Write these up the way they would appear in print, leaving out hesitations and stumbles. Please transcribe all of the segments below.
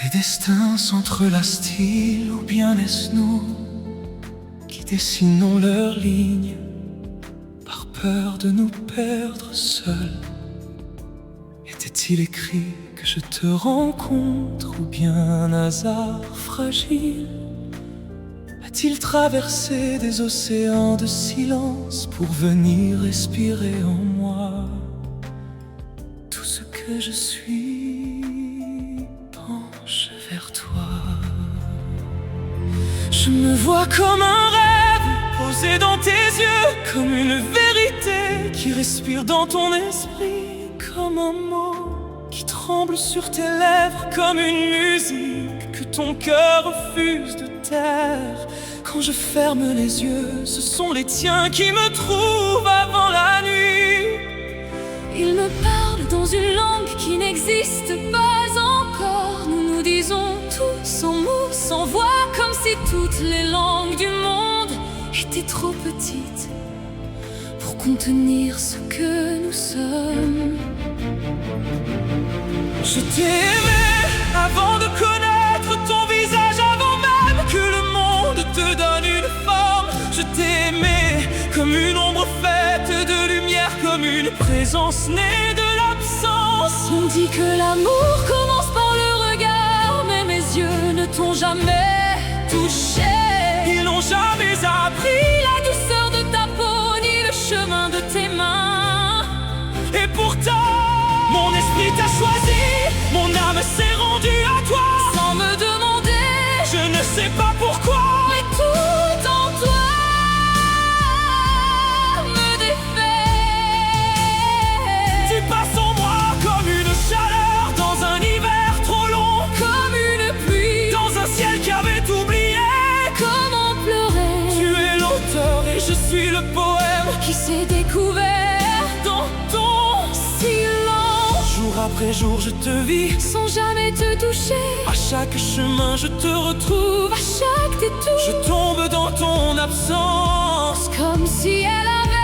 Les destins s'entrelacent-ils ou bien est-ce nous qui dessinons leurs lignes par peur de nous perdre seuls? Était-il écrit que je te rencontre ou bien un hasard fragile? A-t-il traversé des océans de silence pour venir respirer en moi tout ce que je suis penche vers toi? Je me vois comme un rêve posé dans tes yeux, comme une vérité qui respire dans ton esprit, comme un mot qui tremble sur tes lèvres, comme une musique que ton cœur refuse de taire. Quand je ferme les yeux, ce sont les tiens qui me trouvent avant la nuit. Il me parle dans une langue qui n'existe pas encore. Nous nous disons tout sans mots, sans voix, comme si toutes les langues du monde étaient trop petites pour contenir ce que nous sommes. Je t'ai aimé avant de connaître ton visage, avant même que le monde te donne une forme. Je t'ai aimé comme une ombre faite de lumière, comme une présence née de l'absence. On dit que l'amour commence par le regard, mais mes yeux ne t'ont jamais touché. Ils n'ont jamais appris La douceur de ta peau, ni le chemin de tes mains. et pourtant mon esprit t'a choisi, mon âme s'est rendue à toi. Sans me demander, Je ne sais pas pourquoi, mais tout en toi me défait. tu passes en moi comme une chaleur dans un hiver trop long, Comme une pluie, dans un ciel qui avait oublié. comment pleurer, Tu es l'auteur et je suis le poème qui s'est découvert dans ton silence. jour après jour je te vis. Sans jamais te toucher, À chaque chemin je te retrouve. à chaque détour, Je tombe dans ton absence. comme si elle avait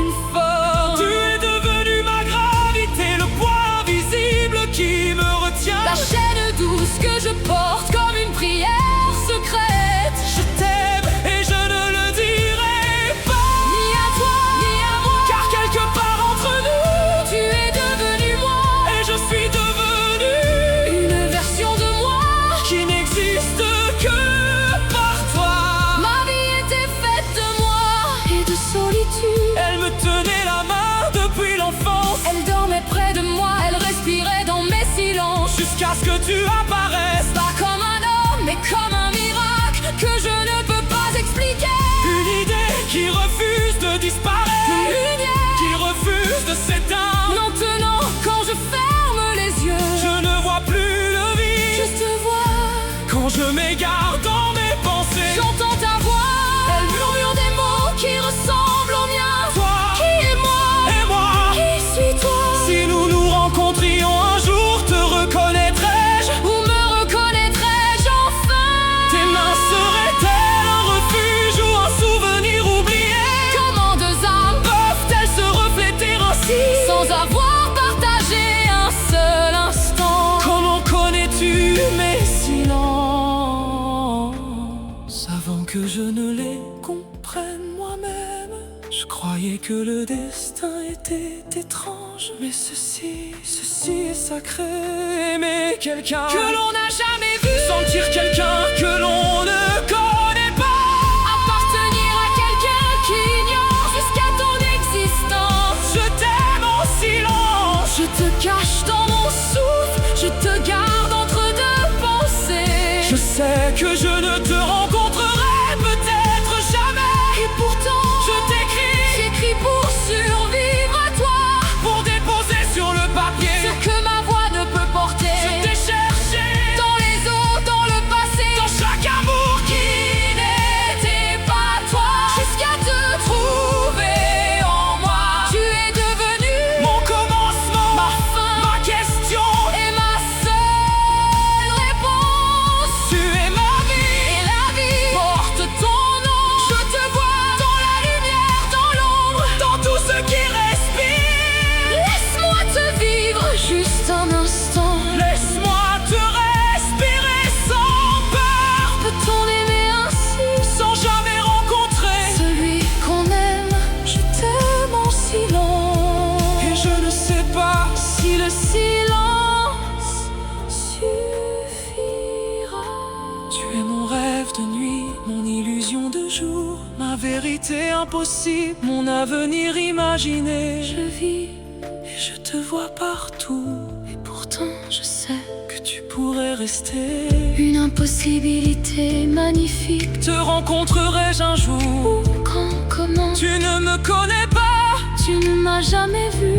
une forme. Tu es devenu ma gravité, le poids invisible qui me retient. La chaîne douce que je porte comme une prière secrète. Je t'aime et je ne le dirai pas, Ni à toi, ni à moi, car quelque part entre nous, tu es devenu moi. et je suis devenu Une version de moi. qui n'existe que par toi. Ma vie était faite de moi et de solitude. Elle me tenait la main depuis l'enfance, Elle dormait près de moi, elle respirait dans mes silences. jusqu'à ce que tu apparaisses. Pas comme un homme, mais comme un miracle que je ne peux pas expliquer. Une idée qui refuse de disparaître, Une lumière qui refuse de s'éteindre. maintenant, quand je ferme les yeux, Je ne vois plus de vie je te vois. quand je m'égare dans mes pensées. J'entends ta voix, elle murmure des mots qui ressemblent aux miens. Toi Qui est moi? et moi, Qui suis-toi? si nous nous rencontrions un jour, te reconnaîtrais-je? Où me reconnaîtrais-je enfin? Tes mains seraient-elles un refuge ou un souvenir oublié? Comment deux âmes Peuvent-elles se refléter ainsi sans avoir partagé un seul instant? Comment connais-tu mes silences avant que je ne les comprenne moi-même? Je croyais que le destin était étrange, mais ceci est sacré. Aimer quelqu'un que l'on n'a jamais vu, sentir quelqu'un que l'on ne connaît pas, Appartenir à quelqu'un qui ignore jusqu'à ton existence. je t'aime en silence. Je te cache dans mon souffle, je te garde entre deux pensées. Je sais que je ne te rencontrerai peut-être jamais, Et pourtant, je t'écris j'écris pour survivre à toi. pour déposer sur le papier Ce que ma voix ne peut porter. Je t'ai cherché Dans les eaux, dans le passé, dans chaque amour vérité impossible, mon avenir imaginé. Je vis Et je te vois partout, et pourtant je sais que tu pourrais rester. une impossibilité magnifique. Te rencontrerai-je un jour? Où, quand, comment? Tu ne me connais pas, Tu ne m'as jamais vu.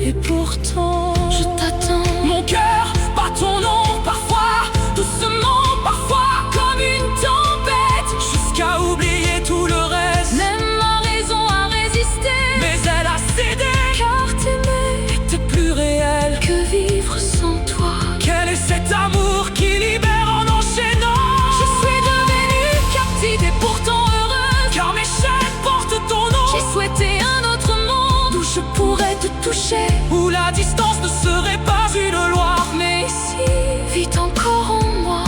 et pourtant Je t'attends. mon cœur bat ton nom, parfois doucement, parfois comme une tempête, jusqu'à oublier tout le reste. Même ma raison a résisté, Mais elle a cédé, car t'aimer t'es plus réel. que vivre sans toi. Quel est cet amour qui libère en enchaînant? Je suis devenue captive et pourtant heureuse, Car mes chaînes portent ton nom, j'ai souhaité un autre monde où je pourrais te toucher. où la distance ne serait pas une loi. Mais ici vit encore en moi.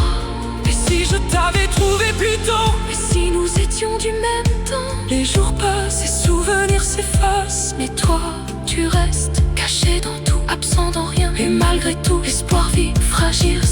Et si je t'avais trouvé plus tôt? Et si nous étions du même temps? Les jours passent et souvenirs s'effacent, Mais toi, tu restes caché dans tout, absent dans rien. Et malgré tout, l'espoir vit fragile.